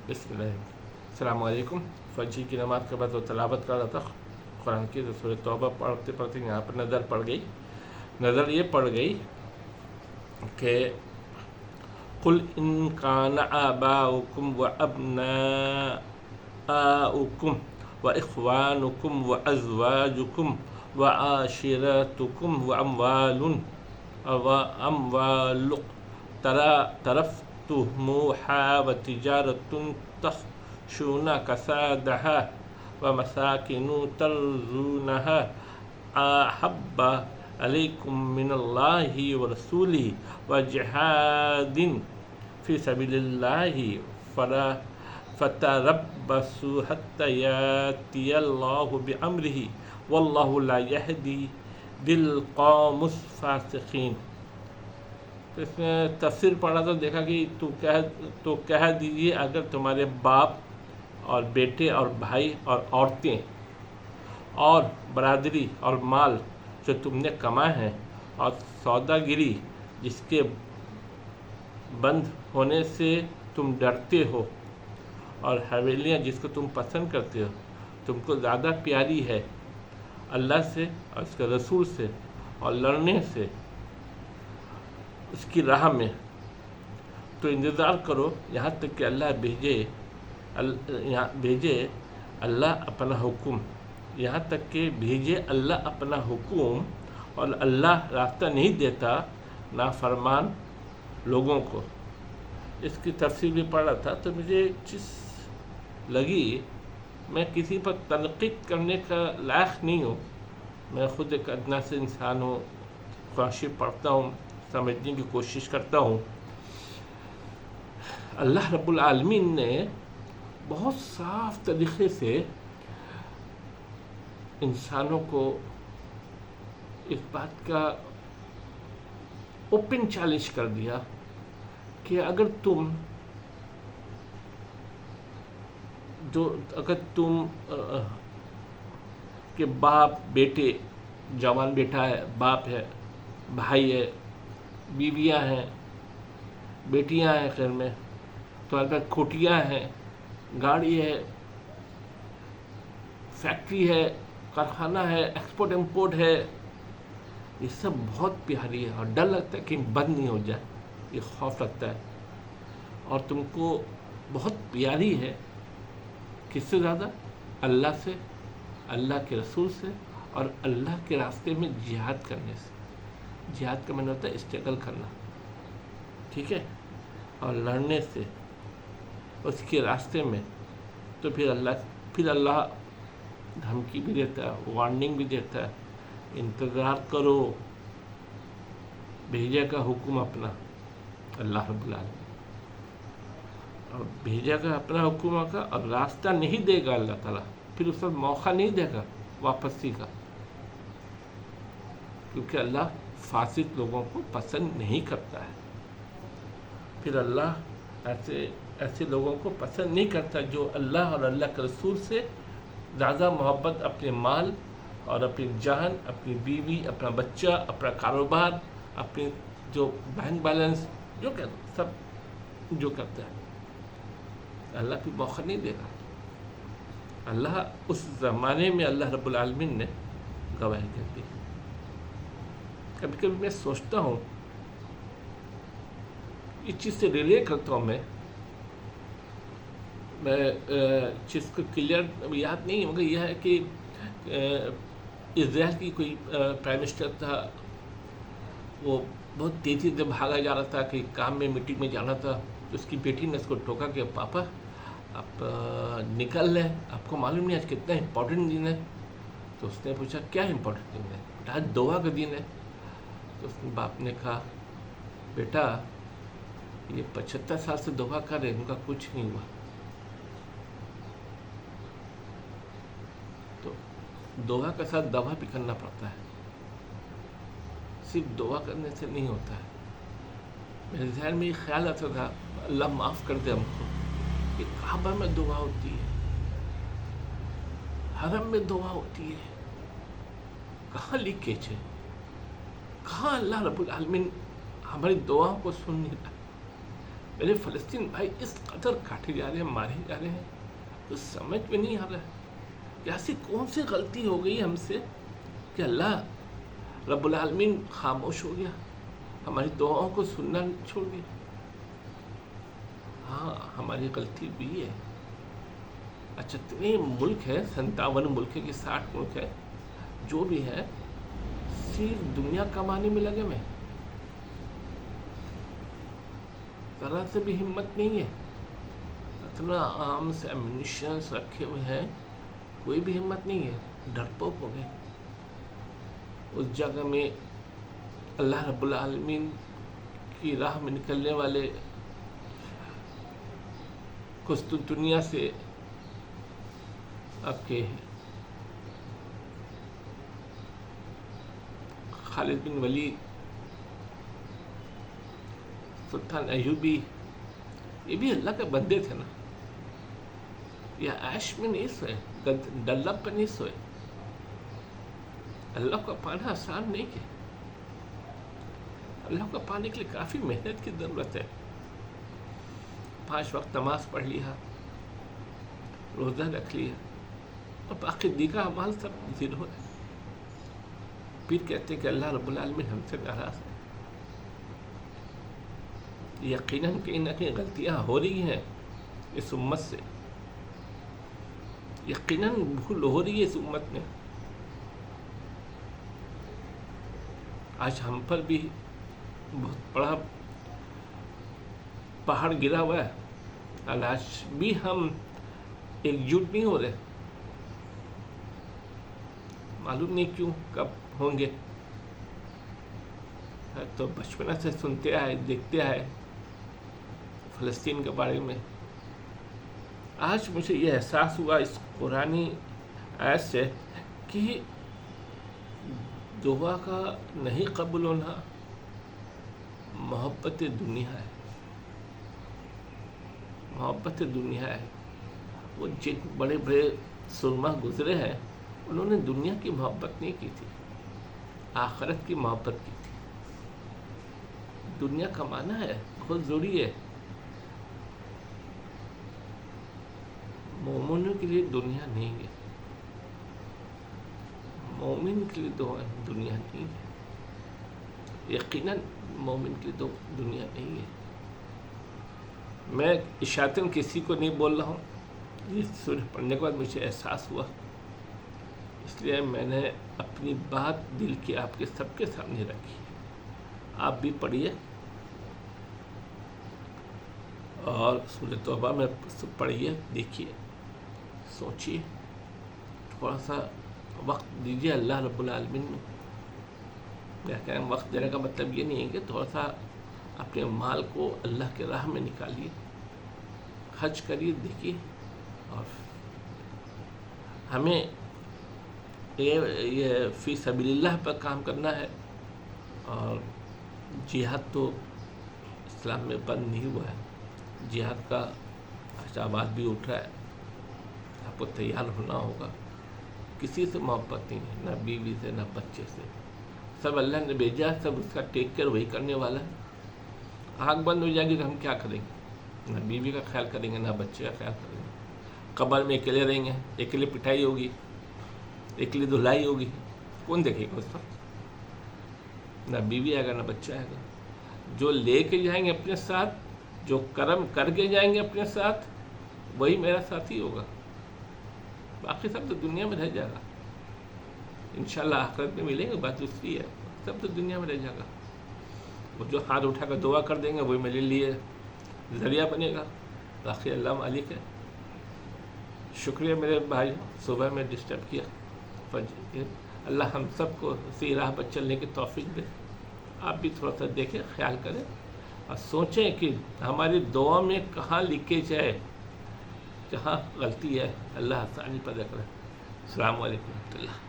بسم اللہ السلام علیکم. فجر کی نماز کے بعد وہ تلاوت کر رہا تھا قرآن کی. سورۃ توبہ پڑھتے پڑھتے یہاں پر نظر یہ پڑ گئی کہ قل ان کان آباؤکم و ابناؤکم و اخوانکم و ازواجکم و عاشرتکم و اموال ترفتموها و تجارت تخشون کسادها و مساکن ترضونها احب علیکم من اللہ و رسولہ و جہاد فی سبیل اللہ فتربصوا حتی یاتی اللہ بامرہ واللہ لا یہدی القوم الفاسقین. تو اس میں تفسیر پڑھا تو دیکھا کہ تو کہہ دیجیے اگر تمہارے باپ اور بیٹے اور بھائی اور عورتیں اور برادری اور مال جو تم نے کمائے ہیں اور سوداگری جس کے بند ہونے سے تم ڈرتے ہو اور حویلیاں جس کو تم پسند کرتے ہو تم کو زیادہ پیاری ہے اللہ سے اور اس کے رسول سے اور لڑنے سے اس کی راہ میں، تو انتظار کرو یہاں تک کہ اللہ بھیجے اللہ اپنا حکم، یہاں تک کہ بھیجے اللہ اپنا حکم. اور اللہ راستہ نہیں دیتا نافرمان لوگوں کو. اس کی تفسیر بھی پڑھ رہا تھا تو مجھے ایک چیز لگی، میں کسی پر تنقید کرنے کا لائق نہیں ہوں، میں خود ایک ادنا سے انسان ہوں، خواہشیں پڑھتا ہوں، سمجھنے کی کوشش کرتا ہوں. اللہ رب العالمین نے بہت صاف طریقے سے انسانوں کو اس بات کا اوپن چیلنج کر دیا کہ اگر تم کہ باپ بیٹے، جوان بیٹا ہے، باپ ہے، بھائی ہے، بیویاں ہیں، بیٹیاں ہیں، گھر میں تمہارے پاس کھوٹیاں ہیں، گاڑی ہے، فیکٹری ہے، کارخانہ ہے، ایکسپورٹ امپورٹ ہے، یہ سب بہت پیاری ہے اور ڈر لگتا ہے کہ بند نہیں ہو جائے، یہ خوف لگتا ہے. اور تم کو بہت پیاری ہے کس سے زیادہ؟ اللہ سے، اللہ کے رسول سے اور اللہ کے راستے میں جہاد کرنے سے. جہاد کا معنی ہوتا ہے اسٹرگل کرنا، ٹھیک ہے، اور لڑنے سے اس کے راستے میں. تو پھر اللہ دھمکی بھی دیتا ہے، وارننگ بھی دیتا ہے، انتظار کرو بھیجے کا حکم اپنا اللہ رب العالمین، اور بھیجے کا اپنا حکم کا، اور راستہ نہیں دے گا اللہ تعالیٰ، پھر اس وقت موقع نہیں دے گا واپسی کا، کیونکہ اللہ فاسق لوگوں کو پسند نہیں کرتا ہے. پھر اللہ ایسے لوگوں کو پسند نہیں کرتا جو اللہ اور اللہ کے رسول سے زیادہ محبت اپنے مال اور اپنی جان، اپنی بیوی، اپنا بچہ، اپنا کاروبار، اپنی جو بینک بیلنس سب جو کرتا ہے، اللہ پھر موقع نہیں دے گا. اللہ اس زمانے میں اللہ رب العالمین نے گواہی کر دی. کبھی کبھی میں سوچتا ہوں، اس چیز سے ریلیٹ کرتا ہوں، میں چیز کو کلیئر یاد نہیں مگر یہ ہے کہ اسرائیل کی کوئی پرائم منسٹر تھا، وہ بہت تیزی سے بھاگا جا رہا تھا کہ کام میں میٹنگ میں جانا تھا، تو اس کی بیٹی نے اس کو ٹوکا کہ پاپا آپ نکل لیں، آپ کو معلوم نہیں آج کتنا امپورٹنٹ دن ہے. تو اس نے پوچھا کیا امپورٹنٹ دن ہے؟ بیٹا آج دعا کا دن ہے. تو اس باپ نے کہا بیٹا یہ 75 سال سے دعا کر رہے، ان کا کچھ نہیں ہوا. تو دعا کے ساتھ دوا بھی کرنا پڑتا ہے، صرف دعا کرنے سے نہیں ہوتا ہے. میرے ذہن میں یہ خیال آتا تھا، اللہ معاف کر دے ہم کو، کہ کعبہ میں دعا ہوتی ہے، حرم میں دعا ہوتی ہے، کہاں لیکیج ہے؟ کہاں اللہ رب العالمین ہماری دعاؤں کو سن نہیں رہا؟ میرے فلسطین بھائی اس قدر کاٹے جا رہے ہیں، مارے جا رہے ہیں، تو سمجھ میں نہیں آ رہا ہے کہ ایسی کون سی غلطی ہو گئی ہم سے کہ اللہ رب العالمین خاموش ہو گیا، ہماری دعاؤں کو سننا چھوڑ دیا۔ ہاں ہماری غلطی بھی ہے۔ اچھا اتنے ملک ہے، 57 ملک ہے کہ 60 ملک ہے، جو بھی ہے صرف دنیا کمانے میں لگے ہوئے، ذرا سے بھی ہمت نہیں ہے۔ اتنا آرمز ایمونیشنز رکھے ہوئے ہیں، کوئی بھی ہمت نہیں ہے، ڈرپوک ہو گئے۔ اس جگہ میں اللہ رب العالمین کی راہ میں نکلنے والے قسطنطنیہ سے آپ کے خالد بن ولید، سلطان ایوبی، یہ بھی اللہ کے بندے تھے نا، یہ عیش میں نہیں سوئے، ڈلپ پہ نہیں سوئے، اللہ کو پانا آسان نہیں ہے، اللہ کو پانے کے لیے کافی محنت کی ضرورت ہے۔ 5 وقت نماز پڑھ لیا، روزہ رکھ لیا، اور باقی دیگر اعمال سب زیرو ہے، پھر کہتے ہیں کہ اللہ رب العالمین ہم سے ناراض ہے۔ یقیناً کہیں نہ کہیں غلطیاں ہو رہی ہیں اس امت سے، یقیناً بھول ہو رہی ہے اس امت میں۔ آج ہم پر بھی بہت بڑا پہاڑ گرا ہوا ہے، آج بھی ہم ایک جٹ نہیں ہو رہے، معلوم نہیں کیوں، کب ہوں گے۔ تو بچپن سے سنتے آئے، دیکھتے آئے فلسطین کے بارے میں، آج مجھے یہ احساس ہوا اس قرآنی آیت سے کہ دعا کا نہیں قبول ہونا محبت دنیا ہے، محبت دنیا ہے۔ وہ جن بڑے بڑے سرما گزرے ہیں، انہوں نے دنیا کی محبت نہیں کی تھی، آخرت کی محبت کی تھی۔ دنیا کمانا ہے، بہت ضروری ہے، مومنوں کے لیے دنیا نہیں ہے، مومن کے لیے دنیا نہیں ہے، یقیناً مومن کے لیے دنیا نہیں ہے۔ میں اشاعتاً کسی کو نہیں بول رہا ہوں، یہ سورہ پڑھنے کے بعد مجھے احساس ہوا، اس لیے میں نے اپنی بات دل کی آپ کے سب کے سامنے رکھی۔ آپ بھی پڑھیے اور سورہ توبہ میں پڑھیے، دیکھیے، سوچیے، تھوڑا سا وقت دیجیے اللہ رب العالمین میں۔ میرا کہنا وقت دینے کا مطلب یہ نہیں ہے کہ تھوڑا سا اپنے مال کو اللہ کے راہ میں نکالیے، خرچ کریے، دیکھیے۔ اور ہمیں یہ فی سبیل اللہ پر کام کرنا ہے، اور جہاد تو اسلام میں بند نہیں ہوا ہے، جہاد کا آواز بھی اٹھ رہا ہے، آپ کو تیار ہونا ہوگا۔ کسی سے محبت نہیں ہے، نہ بیوی سے، نہ بچے سے، سب اللہ نے بھیجا، سب اس کا ٹیک کیئر وہی کرنے والا ہے۔ آنکھ بند ہو جائے گی تو ہم کیا کریں گے؟ نہ بیوی کا خیال کریں گے، نہ بچے کا خیال کریں گے، قبر میں اکیلے رہیں گے، اکیلے پٹائی ہوگی، اکیلے دھلائی ہوگی، کون دیکھے گا اس وقت؟ نہ بیوی آئے گا، نہ بچہ آئے گا۔ جو لے کے جائیں گے اپنے ساتھ، جو کرم کر کے جائیں گے اپنے ساتھ، وہی میرا ساتھی ہوگا، باقی سب تو دنیا میں رہ جائے گا۔ انشاءاللہ آخرت میں ملیں گے، بات دوسری ہے، سب تو دنیا میں رہ جائے گا۔ وہ جو ہاتھ اٹھا کر دعا کر دیں گے وہی میرے لیے ذریعہ بنے گا، باقی اللہ مالک ہے۔ شکریہ میرے بھائی، صبح میں ڈسٹرب کیا، اللہ ہم سب کو اسی راہ پر چلنے کی توفیق دے۔ آپ بھی تھوڑا سا دیکھیں، خیال کریں، اور سوچیں کہ ہماری دعا میں کہاں لیکیج ہے، جہاں غلطی ہے، اللہ آسانی پیدا کرے۔ السلام علیکم ورحمۃ اللہ۔